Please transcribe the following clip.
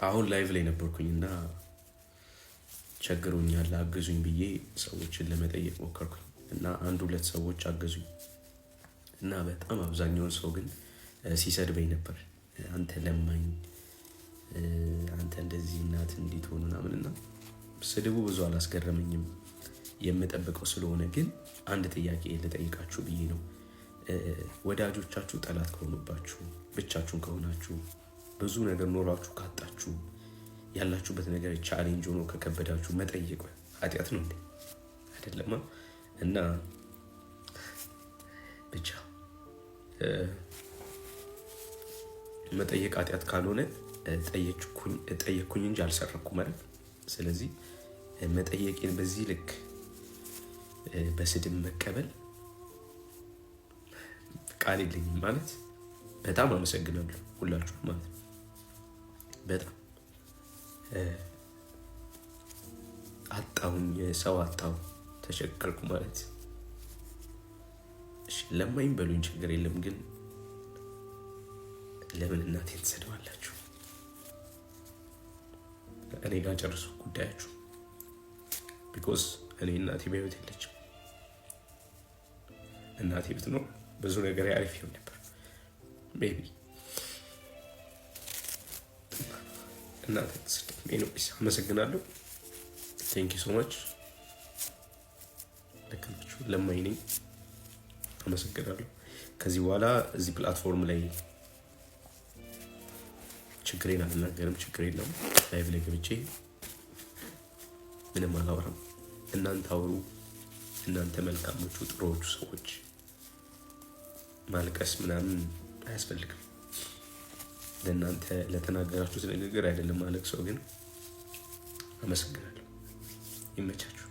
አሁን ላይቭ ላይ ነበርኩኝና ቸግሮኛል አግዙኝ ብዬ ሰዎችን ለመጠየቅ ሞከርኩኝ እና አንድ ሁለት ሰዎች አገዙኝ እና በጣም አብዛኛውን ሰው ግን ሲሰድበኝ ነበር። አንተ ለማኝ፣ አንተ እንደዚህ እናት እንዴት ሆኖ ምናምንና ስድቡ ብዙ አላስገረመኝም የምጠብቀው ስለሆነ ግን አንድ ጥያቄ ልጠይቃችሁ ብዬ ነው። ወዳጆቻችሁ ጠላት ከሆኑባችሁ፣ ብቻችሁን ከሆናችሁ፣ ብዙ ነገር ኖራችሁ ካጣችሁ፣ ያላችሁበት ነገር ቻሌንጅ ሆኖ ከከበዳችሁ መጠየቅ ኃጢአት ነው እንዴ? አይደለም። እና ብቻ መጠየቅ ኃጢአት ካልሆነ ጠየቅኩኝ እንጂ አልሰረኩም ማለት። ስለዚህ መጠየቄን በዚህ ልክ በስድብ መቀበል ቃል የለኝም ማለት። በጣም አመሰግናለሁ ሁላችሁ ማለት በጣም አጣሁኝ፣ ሰው አጣሁ፣ ተቸገርኩ ማለት። እሺ ለማኝ በሉኝ ችግር የለም፣ ግን ለምን እናቴን ትሰድባላችሁ? እኔ ጋር ጨርሱ ጉዳያችሁ። ቢኮዝ እኔ እናቴ በህይወት የለችም። እናቴ ብትኖር ብዙ ነገር አሪፍ ይሆን ነበር ሜቢ። እናቴ ኤኒዌይስ አመሰግናለሁ። ቴንክ ዩ ሶ ማች። ለከናችሁ ለማኝ ነኝ። አመሰግናለሁ። ከዚህ በኋላ እዚህ ፕላትፎርም ላይ ችግሬን አልናገርም። ችግር የለም። ላይቭ ላይ ገብቼ ምንም አላወራም። እናንተ አውሩ። እናንተ መልካሞቹ ጥሩዎቹ ሰዎች። ማልቀስ ምናምን አያስፈልግም። ለእናንተ ለተናገራችሁት ንግግር አይደለም ማለቅ ሰው ግን። አመሰግናለሁ። ይመቻችሁ።